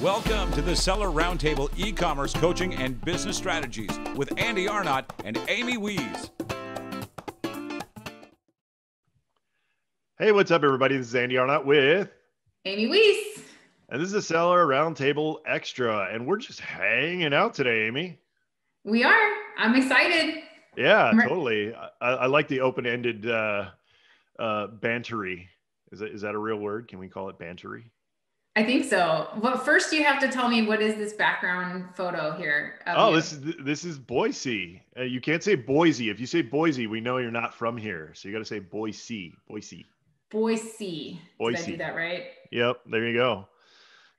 Welcome to the Seller Roundtable e-commerce coaching and business strategies with Andy Arnott and Amy Wees. Hey, what's up, everybody? This is Andy Arnott with Amy Wees. And this is the Seller Roundtable Extra, and we're just hanging out today, Amy. We are. I'm excited. Yeah, totally. I like the open-ended bantery. Is that a real word? Can we call it bantery? I think so. Well, first you have to tell me, what is this background photo here? This is Boise. You can't say Boise. If you say Boise, we know you're not from here. So you got to say Boise. Boise. Did I do that right? Yep. There you go.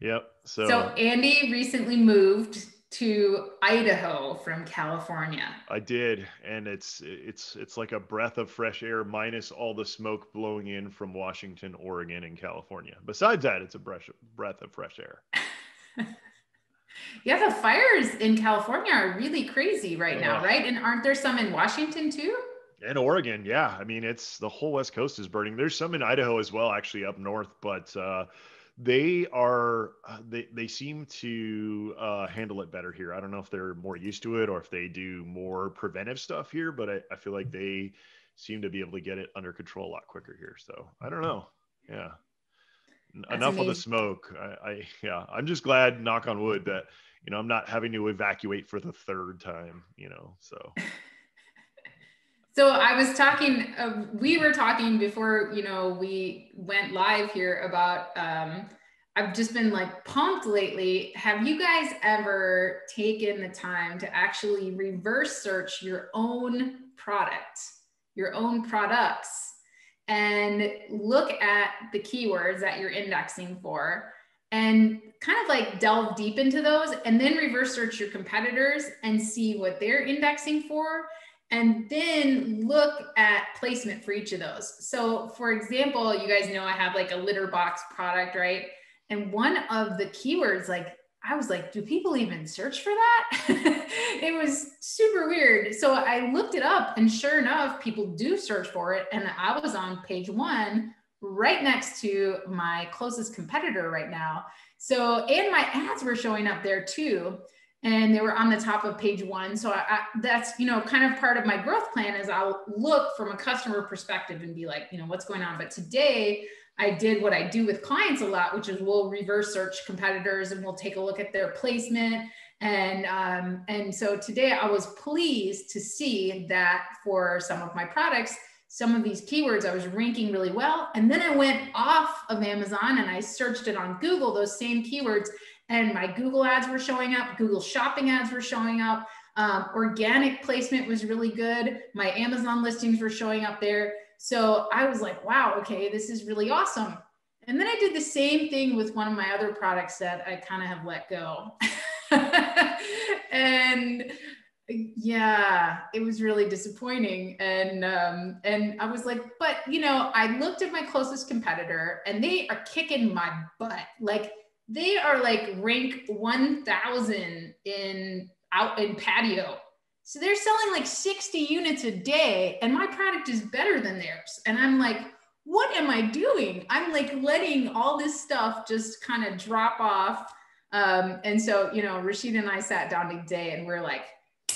Yep. So Andy recently moved to Idaho from California. I did, and it's like a breath of fresh air minus all the smoke blowing in from Washington, Oregon, and California. Besides that, it's a breath of fresh air. Yeah, the fires in California are really crazy right now, right? And aren't there some in Washington too? And Oregon, yeah. I mean, it's the whole West Coast is burning. There's some in Idaho as well, actually up north, but they seem to handle it better here. I don't know if they're more used to it or if they do more preventive stuff here, but I feel like they seem to be able to get it under control a lot quicker here. So I don't know. Yeah. That's enough amazing. Of the smoke. I'm just glad, knock on wood, that, I'm not having to evacuate for the third time, so. So I was talking, we were talking before, we went live here about, I've just been like pumped lately. Have you guys ever taken the time to actually reverse search your own product, your own products, and look at the keywords that you're indexing for and kind of like delve deep into those, and then reverse search your competitors and see what they're indexing for? And then look at placement for each of those. So for example, you guys know I have like a litter box product, right? And one of the keywords, I was like, do people even search for that? It was super weird. So I looked it up, and sure enough, people do search for it. And I was on page 1, right next to my closest competitor right now. So, and my ads were showing up there too. And they were on the top of page 1. So that's, kind of part of my growth plan is I'll look from a customer perspective and be like, what's going on? But today I did what I do with clients a lot, which is we'll reverse search competitors and we'll take a look at their placement. And so today I was pleased to see that for some of my products, some of these keywords I was ranking really well. And then I went off of Amazon and I searched it on Google, those same keywords. And my Google ads were showing up, Google shopping ads were showing up, organic placement was really good. My Amazon listings were showing up there. So I was like, wow, okay, this is really awesome. And then I did the same thing with one of my other products that I kind of have let go. And yeah, it was really disappointing. And I was like, but I looked at my closest competitor and they are kicking my butt. They are rank 1,000 out in patio. So they're selling 60 units a day and my product is better than theirs. And I'm like, what am I doing? I'm letting all this stuff just kind of drop off. And so, Rashida and I sat down today and we're like,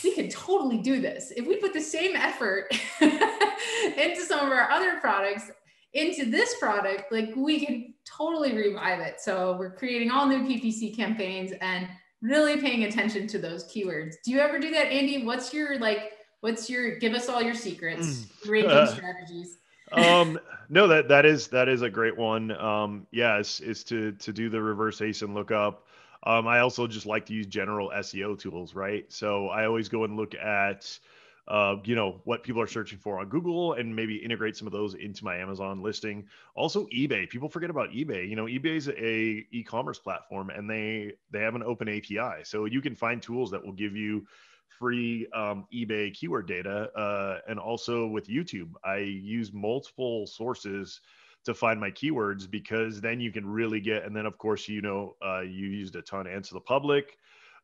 we can totally do this. If we put the same effort into some of our other products, into this product, we can totally revive it. So we're creating all new PPC campaigns and really paying attention to those keywords. Do you ever do that, Andy? What's your give us all your secrets, ranking strategies? No, that is a great one. Is to do the reverse ASIN lookup. I also just like to use general SEO tools, right? So I always go and look at what people are searching for on Google and maybe integrate some of those into my Amazon listing. Also eBay. People forget about eBay. eBay is a e-commerce platform and they have an open API. So you can find tools that will give you free eBay keyword data. And also with YouTube, I use multiple sources to find my keywords because then you can really get, and then of course, you used a ton Answer the Public.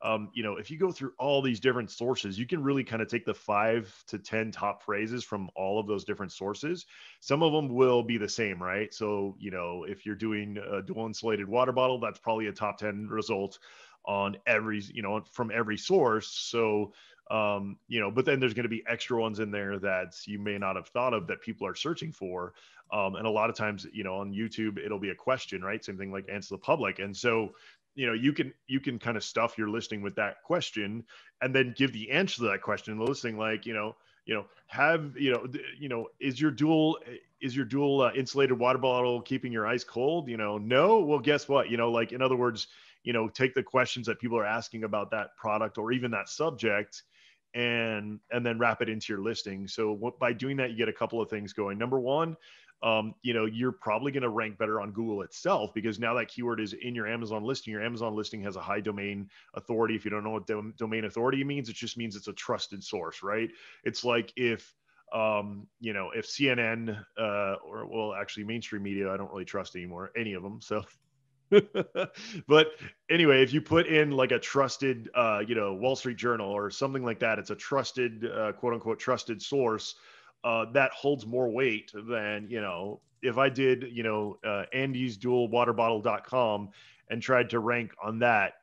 if you go through all these different sources, you can really kind of take the 5 to 10 top phrases from all of those different sources. Some of them will be the same, right? So, if you're doing a dual insulated water bottle, that's probably a top 10 result on every, from every source. So, but then there's going to be extra ones in there that you may not have thought of that people are searching for. And a lot of times, on YouTube, it'll be a question, right? Same thing like answer the public. And so, you can kind of stuff your listing with that question and then give the answer to that question in the listing. Like, is your dual insulated water bottle keeping your ice cold? No. Well, guess what? Like, in other words, take the questions that people are asking about that product or even that subject and then wrap it into your listing. So by doing that, you get a couple of things going. Number one, you're probably going to rank better on Google itself because now that keyword is in your Amazon listing. Your Amazon listing has a high domain authority. If you don't know what domain authority means, it just means it's a trusted source, right? It's like if CNN or well, actually mainstream media, I don't really trust anymore, any of them. So, but anyway, if you put in like a trusted, Wall Street Journal or something like that, it's a trusted, quote unquote, trusted source. That holds more weight than, if I did, Andy's dualwaterbottle.com and tried to rank on that,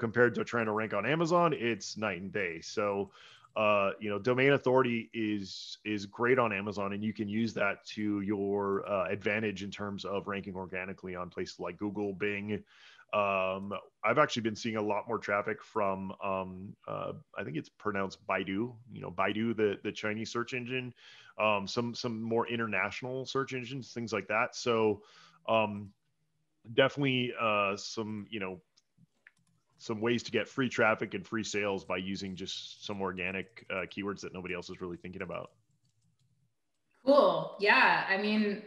compared to trying to rank on Amazon, it's night and day. So, domain authority is great on Amazon, and you can use that to your advantage in terms of ranking organically on places like Google, Bing. I've actually been seeing a lot more traffic from, I think it's pronounced Baidu, Baidu, the Chinese search engine, some more international search engines, things like that. So, definitely, some ways to get free traffic and free sales by using just some organic keywords that nobody else is really thinking about. Cool. Yeah. I mean,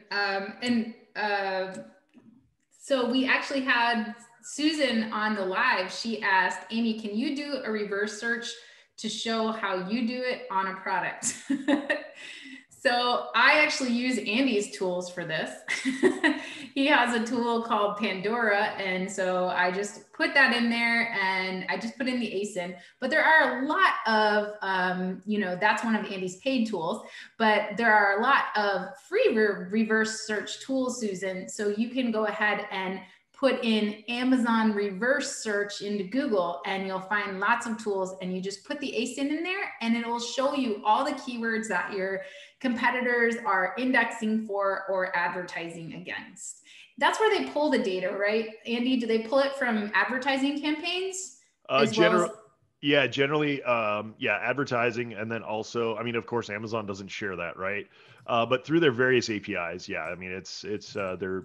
so we actually had Susan on the live. She asked, Amy, can you do a reverse search to show how you do it on a product? So I actually use Andy's tools for this. He has a tool called Pandora. And so I just put that in there and I just put in the ASIN. But there are a lot of, that's one of Andy's paid tools, but there are a lot of free reverse search tools, Susan. So you can go ahead and put in Amazon reverse search into Google and you'll find lots of tools, and you just put the ASIN in there and it will show you all the keywords that your competitors are indexing for or advertising against. That's where they pull the data, right? Andy, do they pull it from advertising campaigns? Generally, advertising. And then also, I mean, of course, Amazon doesn't share that, right? But through their various APIs, I mean, it's the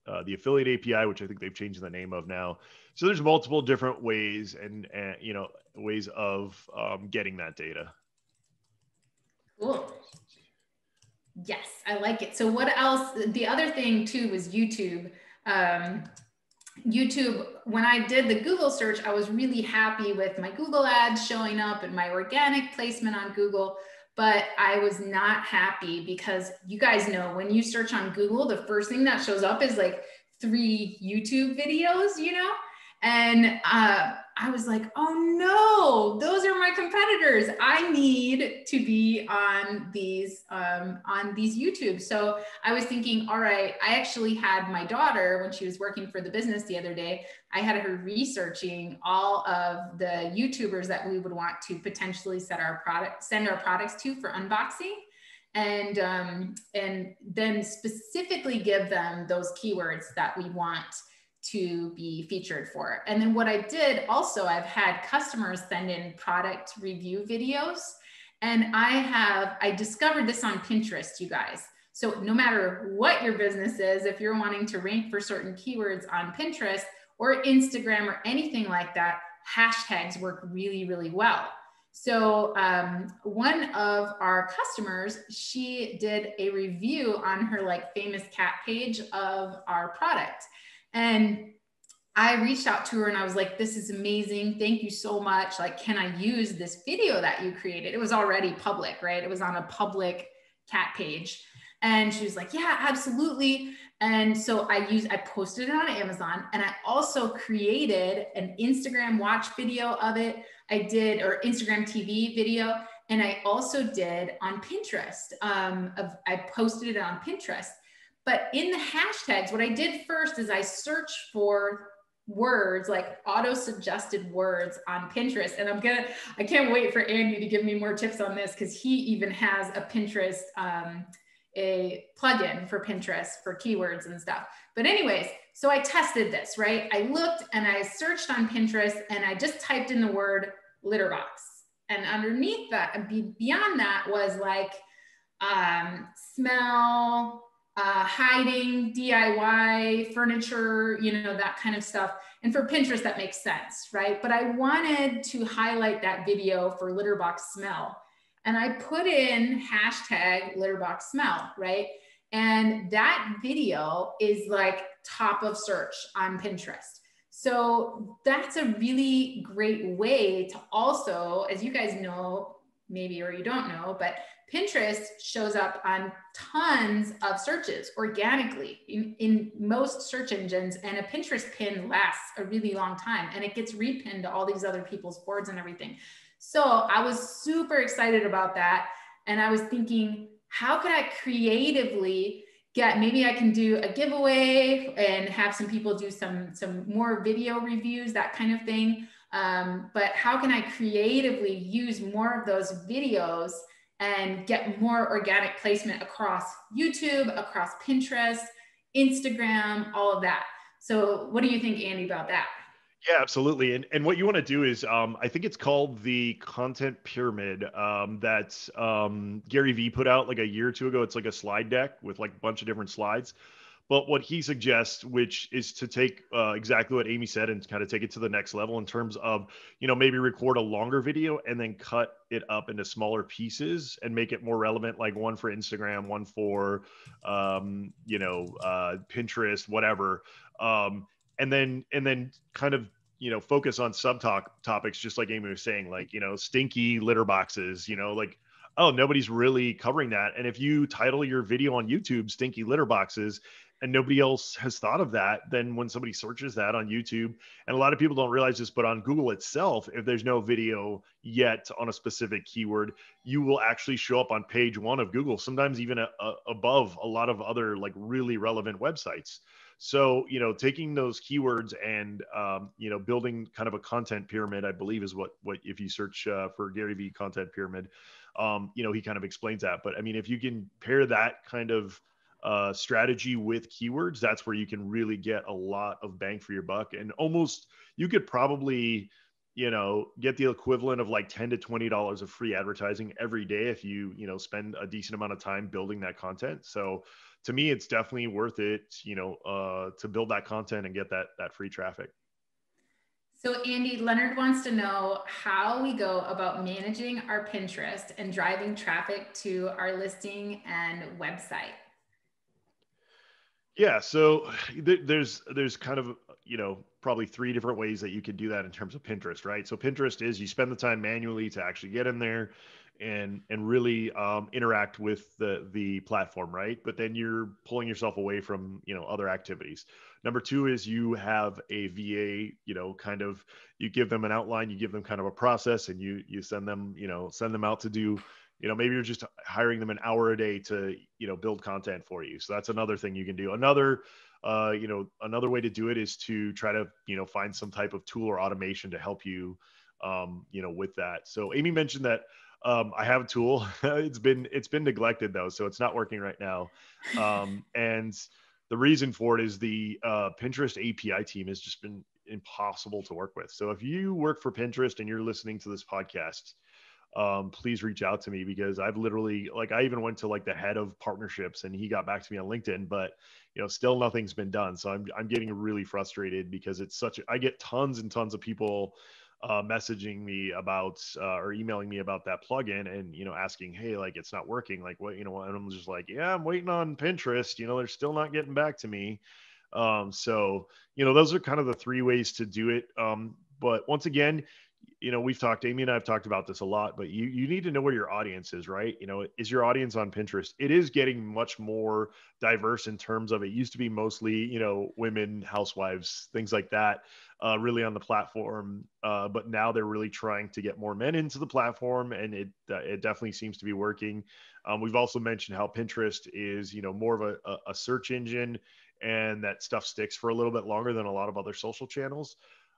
affiliate API, which I think they've changed the name of now. So there's multiple different ways and ways of getting that data. Cool. Yes, I like it. So what else? The other thing too was YouTube. YouTube, when I did the Google search, I was really happy with my Google ads showing up and my organic placement on Google. But I was not happy because you guys know when you search on Google, the first thing that shows up is like 3 YouTube videos, and I was like, oh no, those are my competitors. I need to be on these YouTube. So I was thinking, all right, I actually had my daughter when she was working for the business the other day, I had her researching all of the YouTubers that we would want to potentially send our products to for unboxing. And then specifically give them those keywords that we want to be featured for. And then what I did also, I've had customers send in product review videos, and I discovered this on Pinterest, you guys. So no matter what your business is, if you're wanting to rank for certain keywords on Pinterest or Instagram or anything like that, hashtags work really, really well. So one of our customers, she did a review on her like famous cat page of our product. And I reached out to her and I was like, this is amazing. Thank you so much. Like, can I use this video that you created? It was already public, right? It was on a public cat page. And she was like, yeah, absolutely. And so I posted it on Amazon, and I also created an Instagram watch video of it. Or Instagram TV video. And I also did on Pinterest. I posted it on Pinterest. But in the hashtags, what I did first is I searched for words, like auto-suggested words on Pinterest. And I can't wait for Andy to give me more tips on this, because he even has a Pinterest, a plugin for Pinterest for keywords and stuff. But anyways, so I tested this, right? I looked and I searched on Pinterest, and I just typed in the word litter box. And underneath that, beyond that, was like smell, hiding, DIY, furniture, that kind of stuff. And for Pinterest, that makes sense, right? But I wanted to highlight that video for litter box smell. And I put in hashtag litter box smell, right? And that video is like top of search on Pinterest. So that's a really great way to also, as you guys know, maybe, or you don't know, but Pinterest shows up on tons of searches organically in most search engines, and a Pinterest pin lasts a really long time, and it gets repinned to all these other people's boards and everything. So I was super excited about that. And I was thinking, how could I creatively maybe I can do a giveaway and have some people do some more video reviews, that kind of thing. But how can I creatively use more of those videos and get more organic placement across YouTube, across Pinterest, Instagram, all of that? So what do you think, Andy, about that? Yeah, absolutely. And what you want to do is, I think it's called the content pyramid, that Gary Vee put out like a year or two ago. It's like a slide deck with like a bunch of different slides. But what he suggests, which is to take exactly what Amy said and kind of take it to the next level in terms of, maybe record a longer video and then cut it up into smaller pieces and make it more relevant, like one for Instagram, one for, Pinterest, whatever. And then kind of, focus on topics, just like Amy was saying, like, stinky litter boxes, like, oh, nobody's really covering that. And if you title your video on YouTube, stinky litter boxes, and nobody else has thought of that, then when somebody searches that on YouTube, and a lot of people don't realize this, but on Google itself, if there's no video yet on a specific keyword, you will actually show up on page 1 of Google, sometimes even above a lot of other like really relevant websites. So, taking those keywords and, building kind of a content pyramid, I believe is what if you search for Gary Vee content pyramid, he kind of explains that. But I mean, if you can pair that kind of strategy with keywords, that's where you can really get a lot of bang for your buck. And almost, you could probably, get the equivalent of like $10 to $20 of free advertising every day if you, spend a decent amount of time building that content. So to me, it's definitely worth it, to build that content and get that free traffic. So Andy, Leonard wants to know how we go about managing our Pinterest and driving traffic to our listing and website. Yeah, so there's kind of, probably 3 different ways that you could do that in terms of Pinterest, right? So Pinterest is you spend the time manually to actually get in there and really interact with the platform, right? But then you're pulling yourself away from, other activities. Number 2 is you have a VA, kind of, you give them an outline, you give them kind of a process, and you send them out to do, maybe you're just hiring them an hour a day to, build content for you. So that's another thing you can do. Another way to do it is to try to, find some type of tool or automation to help you, with that. So Amy mentioned that I have a tool. It's been neglected though, so it's not working right now. And the reason for it is the Pinterest API team has just been impossible to work with. So if you work for Pinterest and you're listening to this podcast, please reach out to me, because I've literally, like, I even went to like the head of partnerships and he got back to me on LinkedIn, but still nothing's been done. So I'm getting really frustrated because I get tons and tons of people messaging me about or emailing me about that plugin and asking, hey, like, it's not working, like, what, and I'm just like, yeah, I'm waiting on Pinterest, they're still not getting back to me. So those are kind of the 3 ways to do it. But once again, Amy and I have talked about this a lot, but you need to know where your audience is, right? Is your audience on Pinterest? It is getting much more diverse in terms of, it used to be mostly, women, housewives, things like that, really on the platform. But now they're really trying to get more men into the platform, and it definitely seems to be working. We've also mentioned how Pinterest is, more of a search engine, and that stuff sticks for a little bit longer than a lot of other social channels.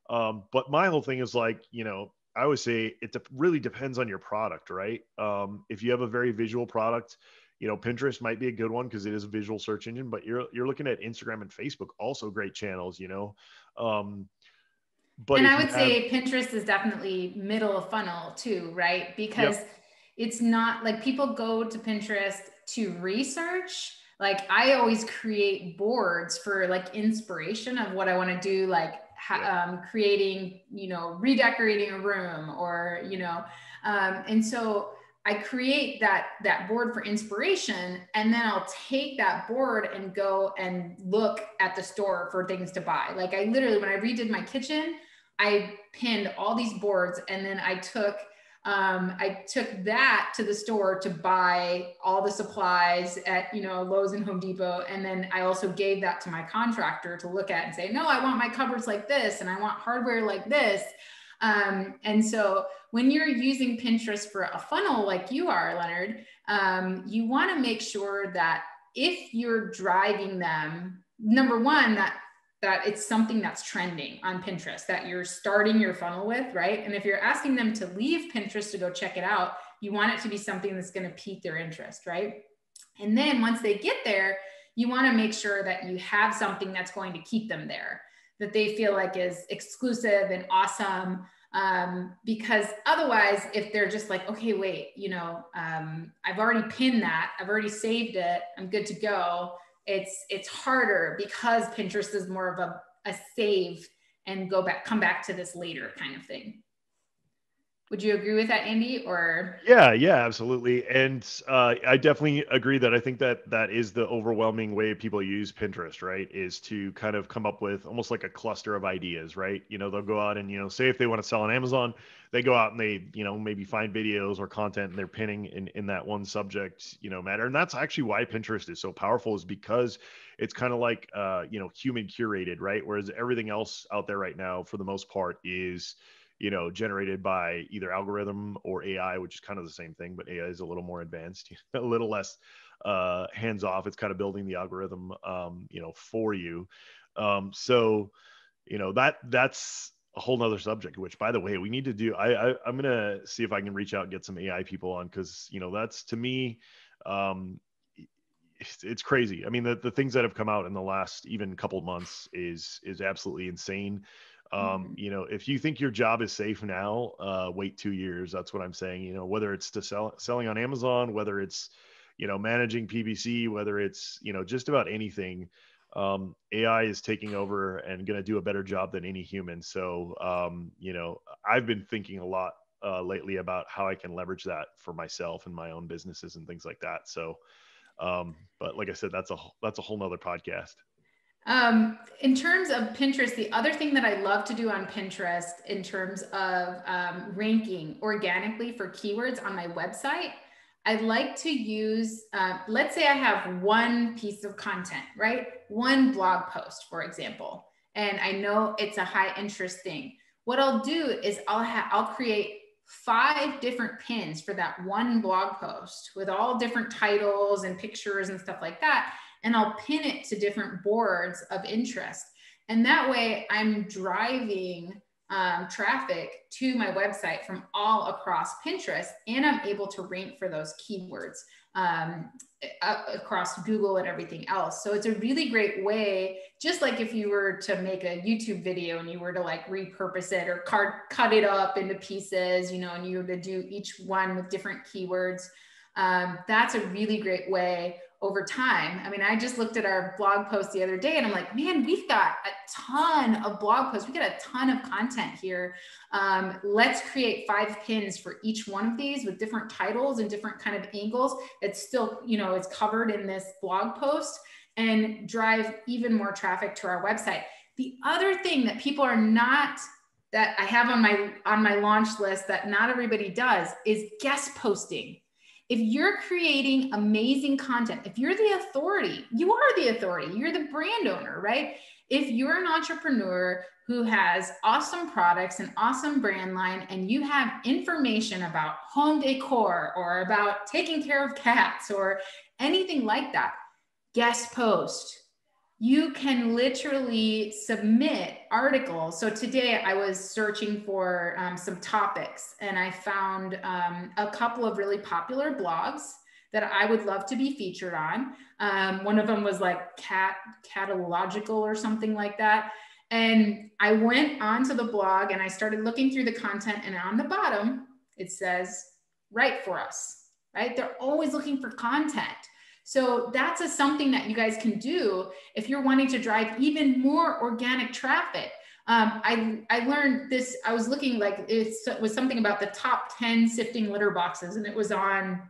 But my whole thing is like, I always say really depends on your product, right? If you have a very visual product, Pinterest might be a good one because it is a visual search engine, but you're looking at Instagram and Facebook, also great channels, but and I would say Pinterest is definitely middle of funnel too, right? Because it's not like people go to Pinterest to research. Like I always create boards for like inspiration of what I want to do, like creating, redecorating a room, or, and so I create that board for inspiration, and then I'll take that board and go and look at the store for things to buy. Like I literally, when I redid my kitchen, I pinned all these boards, and then I took that to the store to buy all the supplies at, Lowe's and Home Depot. And then I also gave that to my contractor to look at and say, no, I want my cupboards like this, and I want hardware like this. And so when you're using Pinterest for a funnel like you are, Leonard, you want to make sure that if you're driving them, number one, that it's something that's trending on Pinterest that you're starting your funnel with, right? And if you're asking them to leave Pinterest to go check it out, you want it to be something that's going to pique their interest, right? And then once they get there, you want to make sure that you have something that's going to keep them there, that they feel like is exclusive and awesome. Because otherwise, if they're just like, okay, wait, I've already pinned that, I've already saved it, I'm good to go. It's harder because Pinterest is more of a save and come back to this later kind of thing. Would you agree with that, Andy? Or yeah, absolutely. And I definitely agree that I think that is the overwhelming way people use Pinterest, right? Is to kind of come up with almost like a cluster of ideas, right? They'll go out and, say if they want to sell on Amazon, they go out and they, maybe find videos or content, and they're pinning in that one subject, matter. And that's actually why Pinterest is so powerful, is because it's kind of like, human curated, right? Whereas everything else out there right now, for the most part, is generated by either algorithm or AI, which is kind of the same thing, but AI is a little more advanced, a little less hands off. It's kind of building the algorithm, for you. So, that's a whole nother subject, which, by the way, we need to do. I'm going to see if I can reach out and get some AI people on, because, that's, to me, it's crazy. I mean, the things that have come out in the last even couple months is absolutely insane. If you think your job is safe now, wait 2 years. That's what I'm saying. Whether it's to selling on Amazon, whether it's, managing PPC, whether it's, just about anything, AI is taking over and going to do a better job than any human. So, I've been thinking a lot lately about how I can leverage that for myself and my own businesses and things like that. So, but like I said, that's a whole nother podcast. In terms of Pinterest, the other thing that I love to do on Pinterest in terms of ranking organically for keywords on my website, I like to use, let's say I have one piece of content, right? One blog post, for example, and I know it's a high interest thing. What I'll do is I'll create 5 different pins for that one blog post with all different titles and pictures and stuff like that. And I'll pin it to different boards of interest. And that way I'm driving traffic to my website from all across Pinterest, and I'm able to rank for those keywords across Google and everything else. So it's a really great way, just like if you were to make a YouTube video and you were to like repurpose it or cut it up into pieces, and you were to do each one with different keywords. That's a really great way over time. I mean, I just looked at our blog post the other day and I'm like, man, we've got a ton of blog posts. We got a ton of content here. Let's create 5 pins for each one of these with different titles and different kind of angles. It's still, it's covered in this blog post, and drive even more traffic to our website. The other thing that people are not that I have on my launch list that not everybody does is guest posting. If you're creating amazing content, if you're the authority, you are the authority, you're the brand owner, right? If you're an entrepreneur who has awesome products and awesome brand line, and you have information about home decor or about taking care of cats or anything like that, guest post. You can literally submit articles. So today I was searching for some topics, and I found a couple of really popular blogs that I would love to be featured on. One of them was like catalogical or something like that. And I went onto the blog and I started looking through the content, and on the bottom, it says, write for us, right? They're always looking for content. So that's something that you guys can do if you're wanting to drive even more organic traffic. I learned this, I was looking, like, it was something about the top 10 sifting litter boxes, and it was on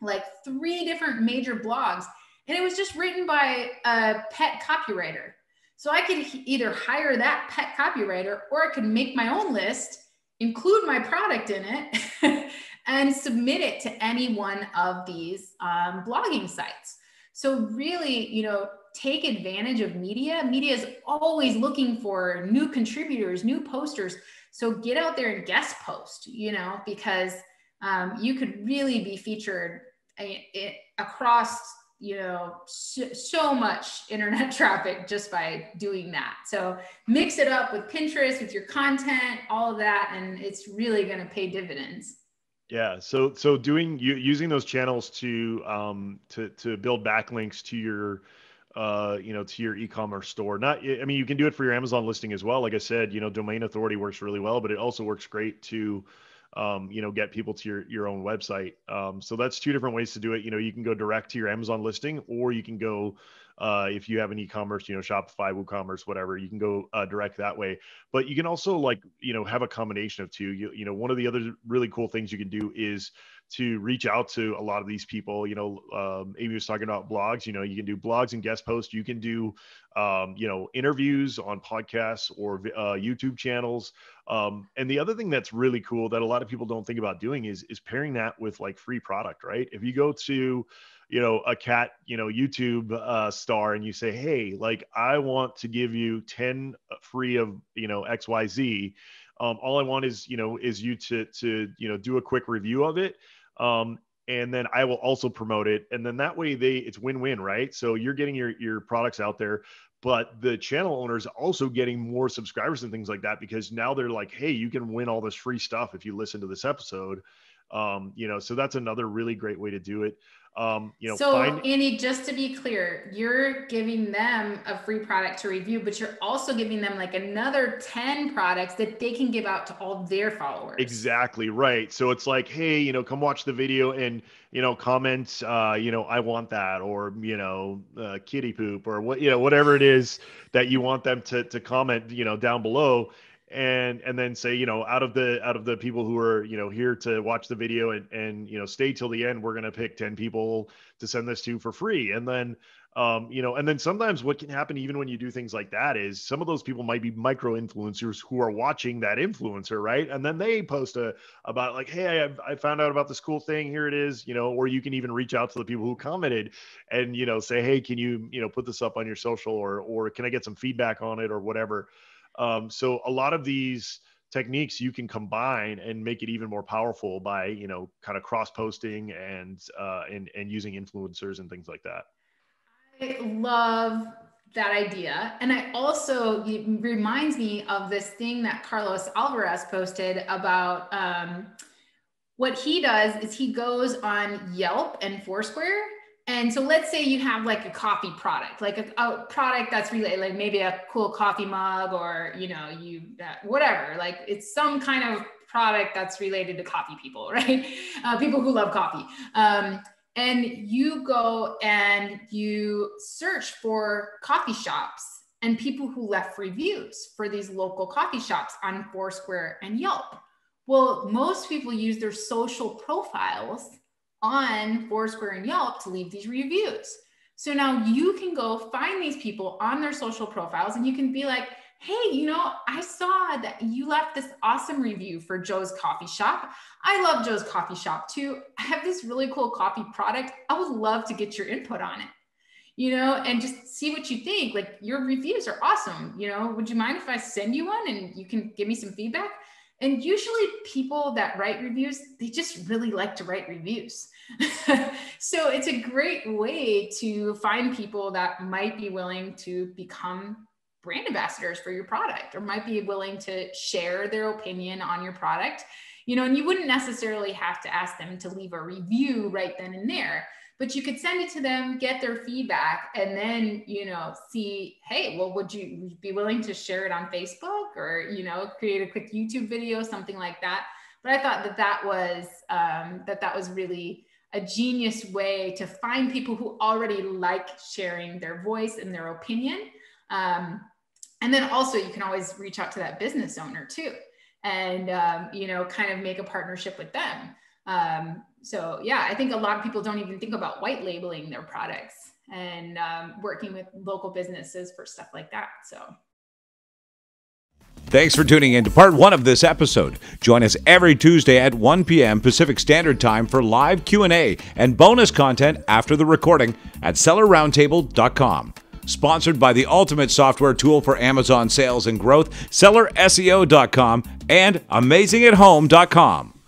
like 3 different major blogs, and it was just written by a pet copywriter. So I could either hire that pet copywriter, or I could make my own list, include my product in it, and submit it to any one of these blogging sites. So really, you know, take advantage of media. Media is always looking for new contributors, new posters. So get out there and guest post, you know, because you could really be featured across, you know, so much internet traffic just by doing that. So mix it up with Pinterest, with your content, all of that, and it's really going to pay dividends. Yeah. So using those channels to build backlinks to your, to your e-commerce store. I mean, you can do it for your Amazon listing as well. Like I said, you know, domain authority works really well, but it also works great to, get people to your own website. So that's 2 different ways to do it. You know, you can go direct to your Amazon listing, or you can go, if you have an e-commerce, you know, Shopify, WooCommerce, whatever, you can go direct that way. But you can also, like, you know, have a combination of 2. You know, one of the other really cool things you can do is to reach out to a lot of these people. You know, Amy was talking about blogs. You know, you can do blogs and guest posts. You can do, interviews on podcasts or YouTube channels. And the other thing that's really cool that a lot of people don't think about doing is pairing that with like free product, right? If you go to, you know, a cat, you know, YouTube star, and you say, hey, like, I want to give you 10 free of, you know, XYZ. All I want is, you know, you to, you know, do a quick review of it. And then I will also promote it. And then that way it's win-win, right? So you're getting your products out there, but the channel owners also getting more subscribers and things like that, because now they're like, hey, you can win all this free stuff if you listen to this episode. So that's another really great way to do it. Andy, just to be clear, you're giving them a free product to review, but you're also giving them like another 10 products that they can give out to all their followers. Exactly right. So it's like, hey, you know, come watch the video and, you know, comment, I want that, or, kitty poop, or what, whatever it is that you want them to comment, down below. And then say, out of the people who are, here to watch the video and stay till the end, we're going to pick 10 people to send this to for free. And then, and then sometimes what can happen even when you do things like that is some of those people might be micro influencers who are watching that influencer, right? And then they post about like, hey, I found out about this cool thing. Here it is, or you can even reach out to the people who commented and, say, hey, can you, put this up on your social, or can I get some feedback on it or whatever? So a lot of these techniques you can combine and make it even more powerful by, kind of cross posting and using influencers and things like that. I love that idea. And it reminds me of this thing that Carlos Alvarez posted about, what he does is he goes on Yelp and Foursquare. And so let's say you have like a coffee product, like a product that's related, like maybe a cool coffee mug, or, whatever, like it's some kind of product that's related to coffee people, right? People who love coffee. And you go and you search for coffee shops and people who left reviews for these local coffee shops on Foursquare and Yelp. Well, most people use their social profiles on Foursquare and Yelp to leave these reviews. So now you can go find these people on their social profiles and you can be like, hey, I saw that you left this awesome review for Joe's Coffee Shop. I love Joe's Coffee Shop too. I have this really cool coffee product. I would love to get your input on it, and just see what you think. Like, your reviews are awesome. Would you mind if I send you one and you can give me some feedback? And usually people that write reviews, they just really like to write reviews. So it's a great way to find people that might be willing to become brand ambassadors for your product, or might be willing to share their opinion on your product, and you wouldn't necessarily have to ask them to leave a review right then and there, but you could send it to them, get their feedback, and then, see, hey, well, would you be willing to share it on Facebook, or, create a quick YouTube video, something like that. But I thought that was really a genius way to find people who already like sharing their voice and their opinion. And then also you can always reach out to that business owner too, and, kind of make a partnership with them. So yeah, I think a lot of people don't even think about white labeling their products and working with local businesses for stuff like that. So. Thanks for tuning in to part 1 of this episode. Join us every Tuesday at 1 p.m. Pacific Standard Time for live Q&A and bonus content after the recording at sellerroundtable.com. Sponsored by the ultimate software tool for Amazon sales and growth, sellerseo.com and amazingathome.com.